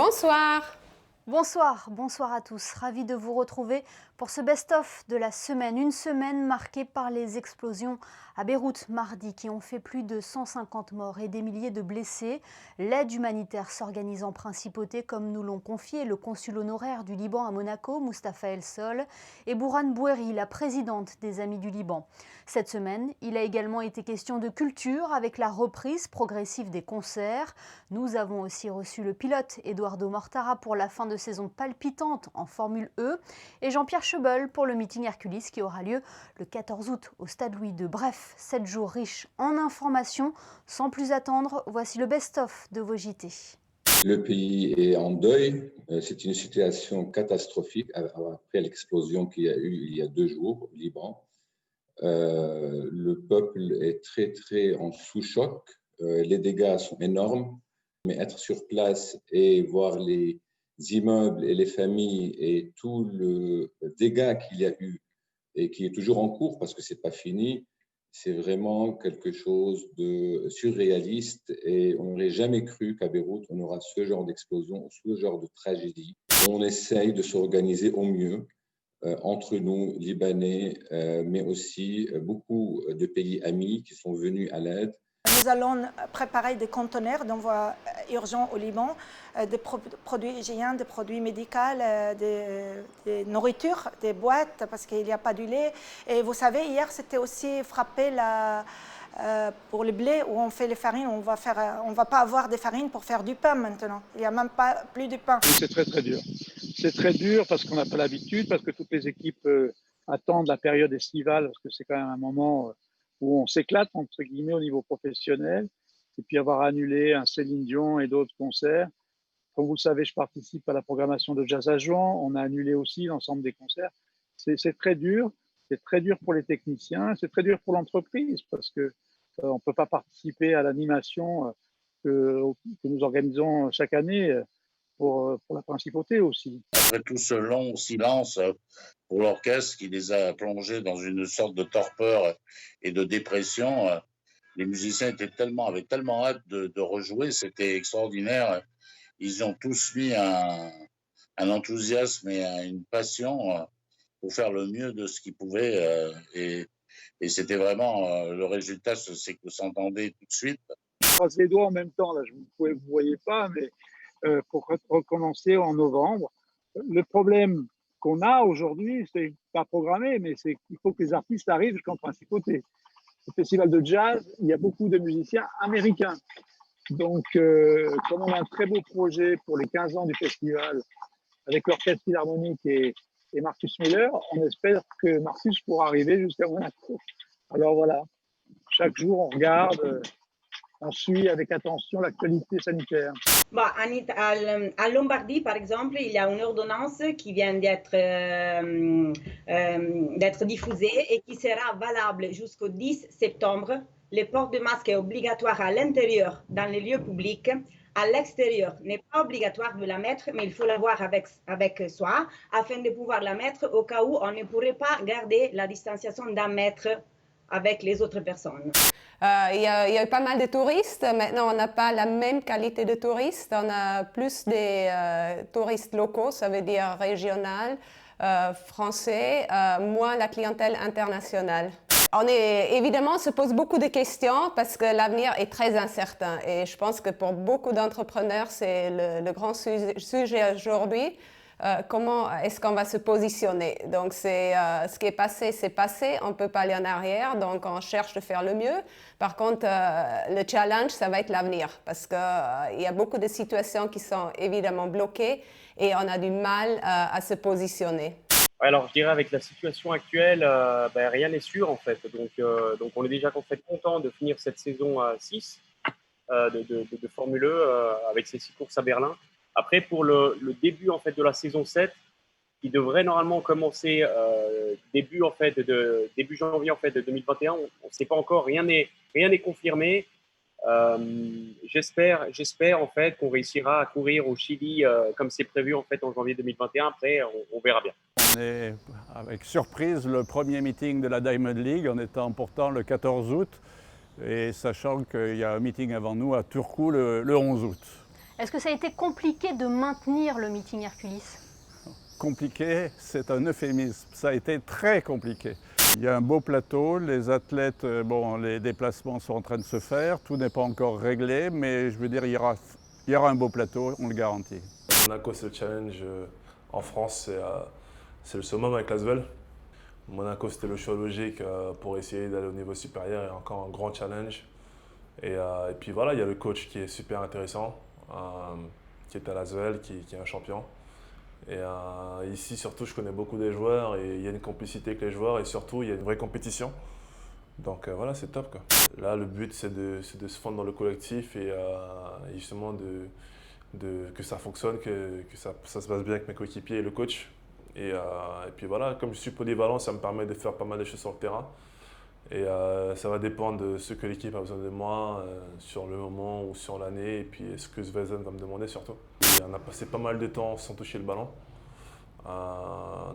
Bonsoir. Bonsoir à tous. Ravi de vous retrouver pour ce best-of de la semaine. Une semaine marquée par les explosions à Beyrouth mardi qui ont fait plus de 150 morts et des milliers de blessés. L'aide humanitaire s'organise en principauté comme nous l'ont confié le consul honoraire du Liban à Monaco, Mustapha El Sol, et Bourhane Boueri, la présidente des Amis du Liban. Cette semaine, il a également été question de culture avec la reprise progressive des concerts. Nous avons aussi reçu le pilote Eduardo Mortara pour la fin de saison palpitante en Formule E et Jean-Pierre Chebel pour le meeting Hercules qui aura lieu le 14 août au Stade Louis II. Bref, 7 jours riches en informations. Sans plus attendre, voici le best-of de vos JT. Le pays est en deuil. C'est une situation catastrophique après l'explosion qu'il y a eu il y a 2 jours au Liban. Le peuple est très en sous-choc. Les dégâts sont énormes. Mais être sur place et voir les immeubles et les familles et tout le dégât qu'il y a eu et qui est toujours en cours parce que c'est pas fini, c'est vraiment quelque chose de surréaliste et on n'aurait jamais cru qu'à Beyrouth on aura ce genre d'explosion, ce genre de tragédie. On essaye de s'organiser au mieux entre nous, Libanais, mais aussi beaucoup de pays amis qui sont venus à l'aide. Nous allons préparer des conteneurs d'envoi urgent au Liban, des produits hygiéniens, des produits médicaux, des nourritures, des boîtes, parce qu'il n'y a pas du lait. Et vous savez, hier, c'était aussi frappé pour le blé où on fait les farines. On va pas avoir des farines pour faire du pain maintenant. Il n'y a même pas plus de pain. C'est très dur. C'est très dur parce qu'on n'a pas l'habitude, parce que toutes les équipes attendent la période estivale, parce que c'est quand même un moment où on s'éclate, entre guillemets, au niveau professionnel, et puis avoir annulé un Céline Dion et d'autres concerts. Comme vous le savez, je participe à la programmation de Jazz à Juan. On a annulé aussi l'ensemble des concerts. C'est très dur. C'est très dur pour les techniciens. C'est très dur pour l'entreprise parce que on ne peut pas participer à l'animation que nous organisons chaque année pour la principauté aussi. Après tout ce long silence pour l'orchestre qui les a plongés dans une sorte de torpeur et de dépression, les musiciens avaient tellement hâte de rejouer, c'était extraordinaire. Ils ont tous mis un enthousiasme et une passion pour faire le mieux de ce qu'ils pouvaient. Et c'était vraiment le résultat, c'est que s'entendait tout de suite. Je croise les doigts en même temps, là, vous ne voyez pas, mais pour recommencer en novembre. Le problème qu'on a aujourd'hui, c'est pas programmé, mais c'est qu'il faut que les artistes arrivent jusqu'en principauté. Au festival de jazz, il y a beaucoup de musiciens américains. Donc, comme on a un très beau projet pour les 15 ans du festival, avec l'Orchestre Philharmonique et Marcus Miller, on espère que Marcus pourra arriver jusqu'à Monaco. Alors voilà, chaque jour on regarde, on suit avec attention l'actualité sanitaire. À Lombardie, par exemple, il y a une ordonnance qui vient d'être diffusée et qui sera valable jusqu'au 10 septembre. Le port de masque est obligatoire à l'intérieur, dans les lieux publics. À l'extérieur, n'est pas obligatoire de la mettre, mais il faut l'avoir avec soi afin de pouvoir la mettre au cas où on ne pourrait pas garder la distanciation d'1 mètre avec les autres personnes. Il y a eu pas mal de touristes. Maintenant, on n'a pas la même qualité de touristes. On a plus des touristes locaux, ça veut dire régional, français, moins la clientèle internationale. Évidemment, on se pose beaucoup de questions parce que l'avenir est très incertain. Et je pense que pour beaucoup d'entrepreneurs, c'est le grand sujet aujourd'hui. Comment est-ce qu'on va se positionner? Donc, ce qui est passé, c'est passé. On ne peut pas aller en arrière. Donc, on cherche de faire le mieux. Par contre, le challenge, ça va être l'avenir parce qu'il y a beaucoup de situations qui sont évidemment bloquées et on a du mal à se positionner. Alors, je dirais avec la situation actuelle, rien n'est sûr en fait. Donc, on est déjà en fait content de finir cette saison 6 de Formule E avec ces 6 courses à Berlin. Après, pour le début en fait de la saison 7, qui devrait normalement commencer début janvier en fait de 2021, on ne sait pas encore, rien n'est confirmé. J'espère en fait qu'on réussira à courir au Chili comme c'est prévu en fait en janvier 2021. Après, on verra bien. On est avec surprise le premier meeting de la Diamond League en étant pourtant le 14 août et sachant qu'il y a un meeting avant nous à Turku le 11 août. Est-ce que ça a été compliqué de maintenir le meeting Hercules? Compliqué, c'est un euphémisme. Ça a été très compliqué. Il y a un beau plateau, les athlètes, les déplacements sont en train de se faire, tout n'est pas encore réglé, mais je veux dire, il y aura un beau plateau, on le garantit. Monaco, c'est le challenge. En France, c'est le summum avec l'Asvel. Monaco, c'était le choix logique pour essayer d'aller au niveau supérieur et encore un grand challenge. Et puis voilà, il y a le coach qui est super intéressant, qui est à l'Asvel, qui est un champion. Et ici, surtout, je connais beaucoup des joueurs et il y a une complicité avec les joueurs et surtout, il y a une vraie compétition. Donc voilà, c'est top, quoi. Là, le but, c'est de se fondre dans le collectif et justement que ça fonctionne, que ça se passe bien avec mes coéquipiers et le coach. Et puis voilà, comme je suis polyvalent, ça me permet de faire pas mal de choses sur le terrain. Et ça va dépendre de ce que l'équipe a besoin de moi sur le moment ou sur l'année et puis ce que Zvezdan va me demander surtout. Et on a passé pas mal de temps sans toucher le ballon.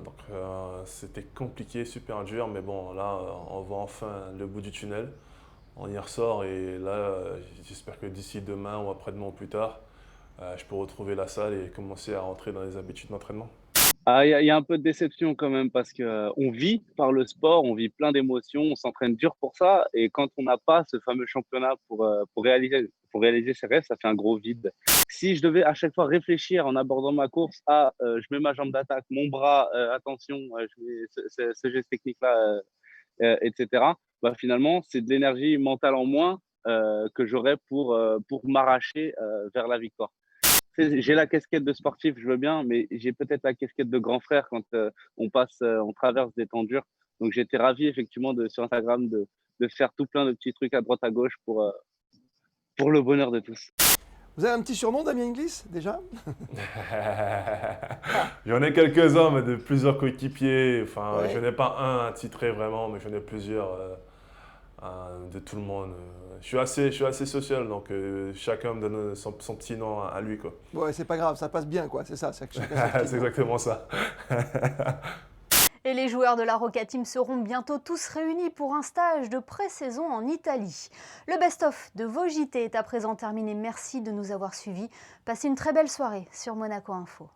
Donc c'était compliqué, super dur, mais bon, là on voit enfin le bout du tunnel. On y ressort et là j'espère que d'ici demain ou après-demain ou plus tard, je peux retrouver la salle et commencer à rentrer dans les habitudes d'entraînement. Il y a un peu de déception quand même parce qu'on vit par le sport, on vit plein d'émotions, on s'entraîne dur pour ça. Et quand on n'a pas ce fameux championnat pour réaliser ses rêves, ça fait un gros vide. Si je devais à chaque fois réfléchir en abordant ma course à je mets ma jambe d'attaque, mon bras, attention, je mets ce geste technique-là, etc., bah, finalement, c'est de l'énergie mentale en moins que j'aurais pour m'arracher vers la victoire. J'ai la casquette de sportif, je veux bien, mais j'ai peut-être la casquette de grand frère quand on traverse des temps durs. Donc j'étais ravi effectivement sur Instagram de faire tout plein de petits trucs à droite à gauche pour le bonheur de tous. Vous avez un petit surnom, Damien Inglis, déjà? J'en ai quelques-uns, mais de plusieurs coéquipiers. Enfin, Ouais. je n'ai pas un titré vraiment, mais j'en ai plusieurs de tout le monde. Je suis assez social, donc chacun me donne son petit nom à lui, quoi. Ouais, c'est pas grave, ça passe bien, quoi. C'est ça. C'est chacun son petit C'est nom. exactement ça. Et les joueurs de la Roca Team seront bientôt tous réunis pour un stage de pré-saison en Italie. Le best-of de vos JT est à présent terminé. Merci de nous avoir suivis. Passez une très belle soirée sur Monaco Info.